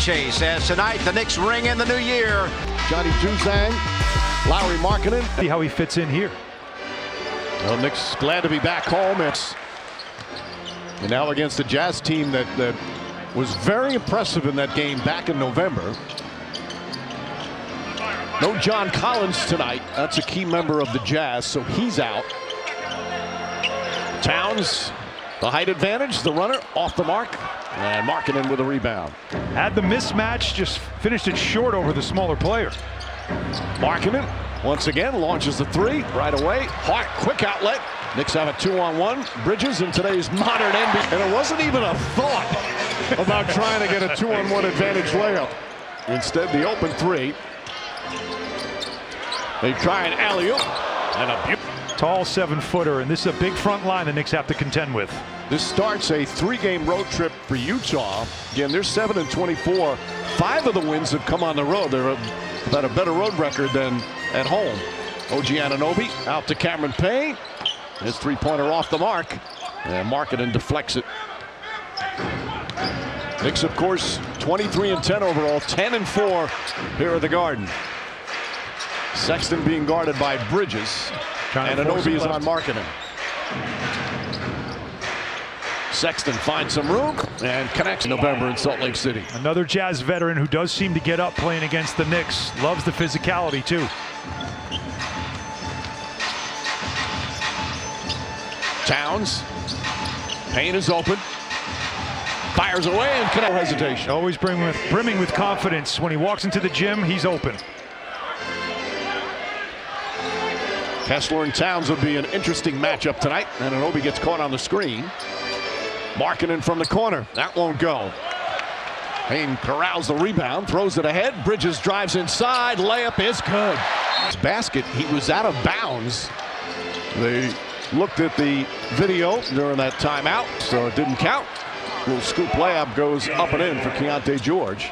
chase as tonight the Knicks ring in the new year. Johnny Juzang, Lowry Markkanen. See how he fits in here. Well, Knicks glad to be back home. And now against the Jazz team that was very impressive in that game back in November. No John Collins tonight. That's a key member of the Jazz, so he's out. Towns, the height advantage, the runner off the mark, and Markkanen with a rebound. Had the mismatch, just finished it short over the smaller player. Markkanen once again launches the three right away. Hart, quick outlet. Knicks have a 2-on-1. Bridges in today's modern NBA. And it wasn't even a thought about trying to get a 2-on-1 advantage layup. Instead, the open three. They try an alley-oop. And a tall 7-footer, and this is a big front line the Knicks have to contend with. This starts a 3-game road trip for Utah. Again, they're 7-24. 5 of the wins have come on the road. They're about a better road record than at home. OG Anunoby out to Cameron Payne. His three-pointer off the mark. And Markkanen deflects it. Knicks, of course, 23-10 overall, 10-4 here at the Garden. Sexton being guarded by Bridges. And Anunoby is on Markkanen. Sexton finds some room and connects November in Salt Lake City. Another Jazz veteran who does seem to get up playing against the Knicks. Loves the physicality, too. Towns. Payne is open. Fires away and no hesitation. Always brimming with confidence. When he walks into the gym, he's open. Kessler and Towns would be an interesting matchup tonight. And Anunoby gets caught on the screen. Markkanen from the corner. That won't go. Payne corrals the rebound, throws it ahead. Bridges drives inside. Layup is good. His basket, he was out of bounds. They looked at the video during that timeout, so it didn't count. Little scoop layup goes up and in for Keontae George.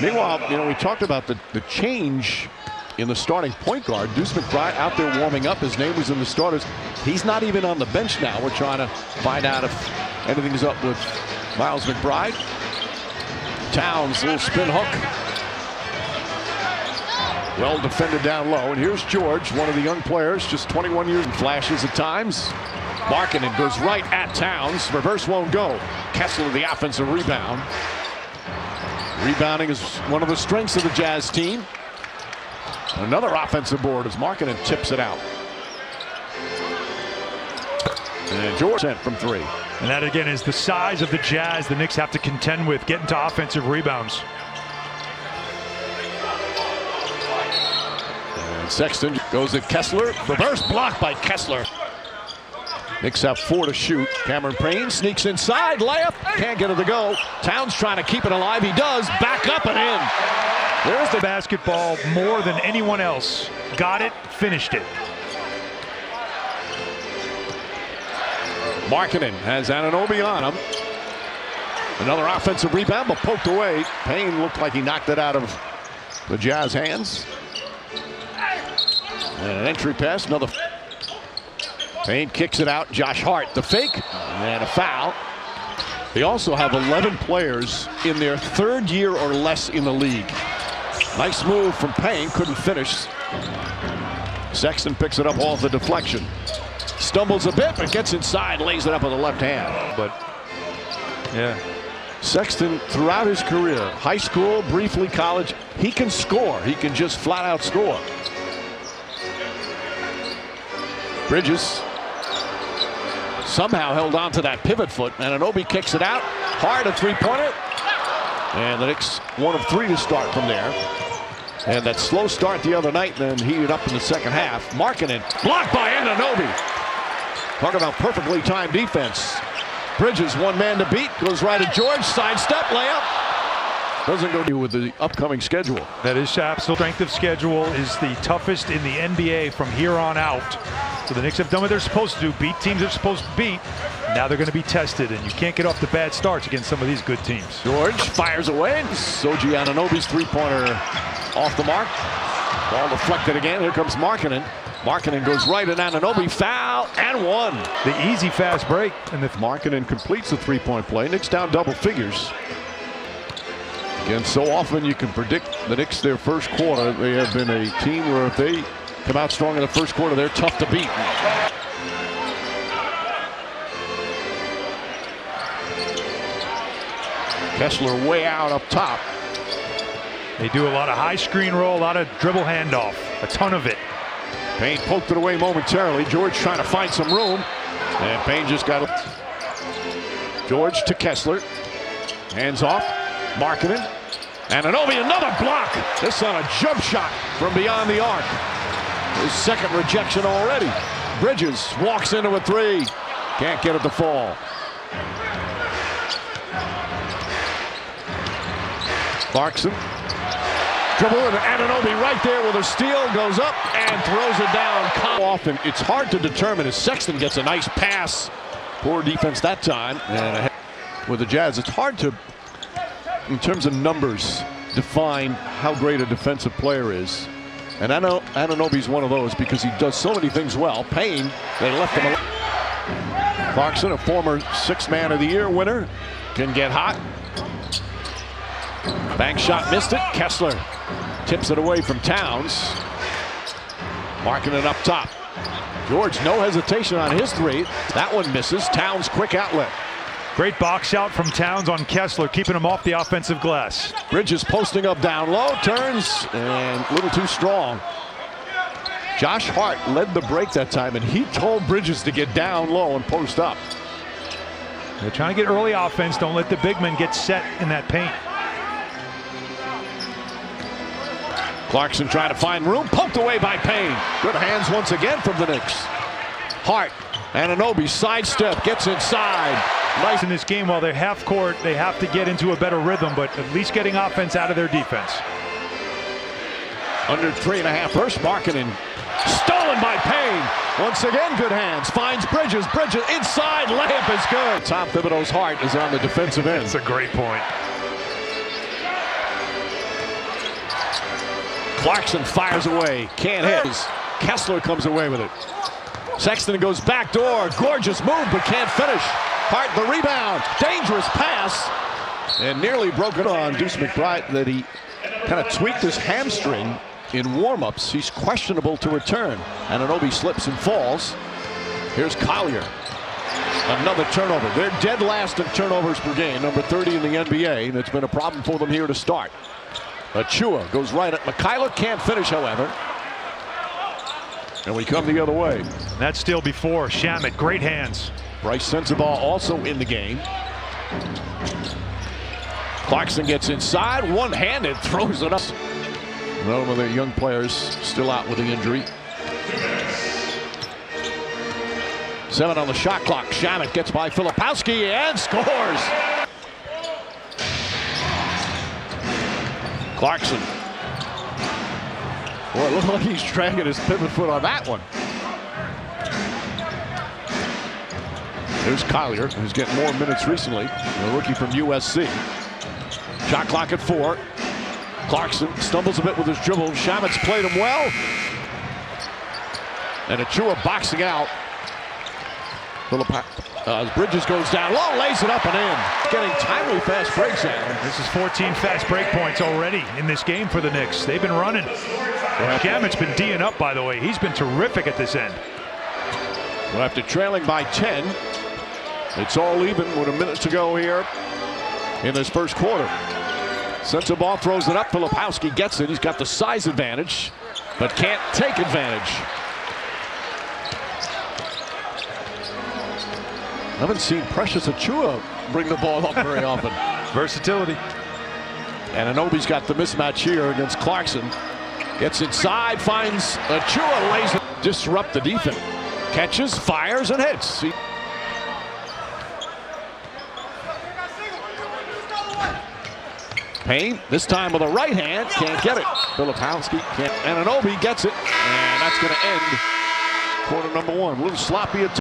Meanwhile, we talked about the change in the starting point guard. Deuce McBride out there warming up. His name was in the starters. He's not even on the bench now. We're trying to find out if anything's up with Miles McBride. Towns, little spin hook. Well defended down low. And here's George, one of the young players, just 21 years, and flashes at times. Markkanen goes right at Towns. Reverse won't go. Kessler the offensive rebound. Rebounding is one of the strengths of the Jazz team. Another offensive board as Markkanen tips it out. And George sent from three. And that again is the size of the Jazz the Knicks have to contend with, getting to offensive rebounds. And Sexton goes at Kessler. Reverse block by Kessler. Knicks have 4 to shoot. Cameron Payne sneaks inside. Layup. Can't get it to go. Towns trying to keep it alive. He does. Back up and in. There's the basketball more than anyone else. Got it, finished it. Markkanen has Anunoby on him. Another offensive rebound, but poked away. Payne looked like he knocked it out of the Jazz hands. And an entry pass, another. Payne kicks it out. Josh Hart, the fake, and a foul. They also have 11 players in their 3rd year or less in the league. Nice move from Payne, couldn't finish. Sexton picks it up off the deflection. Stumbles a bit, but gets inside, lays it up with the left hand. But, yeah. Sexton, throughout his career, high school, briefly college, he can score. He can just flat out score. Bridges somehow held on to that pivot foot, and Anunoby kicks it out. Hard, a three-pointer. And the Knicks 1 of 3 to start from there. And that slow start the other night, then heated up in the second half. Markkanen blocked by Anunoby. Talk about perfectly timed defense. Bridges, one man to beat, goes right at George, sidestep, layup. Doesn't go with the upcoming schedule. That is absolute strength of schedule is the toughest in the NBA from here on out. So the Knicks have done what they're supposed to do, beat teams they're supposed to beat. Now they're going to be tested, and you can't get off the bad starts against some of these good teams. George fires away. OG Anunoby's three-pointer off the mark. Ball deflected again. Here comes Markkanen. Markkanen goes right at Anunoby. Foul and one. The easy fast break. And Markkanen completes the three-point play. Knicks down double figures. And so often you can predict the Knicks their first quarter. They have been a team where if they come out strong in the first quarter, they're tough to beat. Kessler way out up top. They do a lot of high screen roll, a lot of dribble handoff, a ton of it. Payne poked it away momentarily. George trying to find some room. And Payne just got it. George to Kessler. Hands off. Markkanen. And Anunoby, another block. This on a jump shot from beyond the arc. His second rejection already. Bridges walks into a three. Can't get it to fall. Clarkson. Dribble and Anunoby right there with a steal, goes up and throws it down. Often it's hard to determine as Sexton gets a nice pass. Poor defense that time. And with the Jazz, it's hard to, in terms of numbers, define how great a defensive player is. And Anunoby's one of those because he does so many things well. Payne, they left him alone. Clarkson, a former Sixth Man of the Year winner, can get hot. Bank shot missed it. Kessler tips it away from Towns. Marking it up top. George, no hesitation on his three. That one misses. Towns, quick outlet. Great box out from Towns on Kessler, keeping him off the offensive glass. Bridges posting up down low, turns, and a little too strong. Josh Hart led the break that time, and he told Bridges to get down low and post up. They're trying to get early offense. Don't let the big men get set in that paint. Clarkson trying to find room, poked away by Payne. Good hands once again from the Knicks. Hart, Anunoby sidestep, gets inside. Nice in this game. While they're half court, they have to get into a better rhythm, but at least getting offense out of their defense. Under 3.5 first, Markkanen stolen by Payne. Once again, good hands. Finds Bridges. Bridges inside. Layup is good. Tom Thibodeau's heart is on the defensive end. That's a great point. Clarkson fires away. Can't hit. Kessler comes away with it. Sexton goes back door. Gorgeous move, but can't finish. Hart the rebound. Dangerous pass. And nearly broke it on Deuce McBride that he kind of tweaked his hamstring in warm-ups. He's questionable to return. Anunoby slips and falls. Here's Collier. Another turnover. They're dead last in turnovers per game, number 30 in the NBA, and it's been a problem for them here to start. Achua goes right at Mikhailuk, can't finish, however. And we come the other way. That steal before. Shamet, great hands. Bryce Sensabaugh also in the game. Clarkson gets inside, one-handed, throws it up. One of their young players still out with the injury. 7 on the shot clock. Shamet gets by Filipowski and scores. Clarkson. Boy, it looks like he's dragging his pivot foot on that one. There's Collier, who's getting more minutes recently. The rookie from USC. Shot clock at 4. Clarkson stumbles a bit with his dribble. Shamet's played him well. And Achua boxing out. Bridges goes down low, lays it up and in. Getting timely fast breaks out. This is 14 fast break points already in this game for the Knicks. They've been running. Shamet's been D'ing up, by the way. He's been terrific at this end. Well, after trailing by 10, it's all even with a minute to go here in this first quarter. Sensabaugh throws it up. Filipowski gets it. He's got the size advantage, but can't take advantage. I haven't seen Precious Achua bring the ball up very often. Versatility. And Anunoby's got the mismatch here against Clarkson. Gets inside, finds Achua, lays it. Disrupt the defense. Catches, fires, and hits. Payne, this time with a right hand, can't get it. Filipowski can't. And Anunoby gets it, and that's going to end quarter number 1. A little sloppy at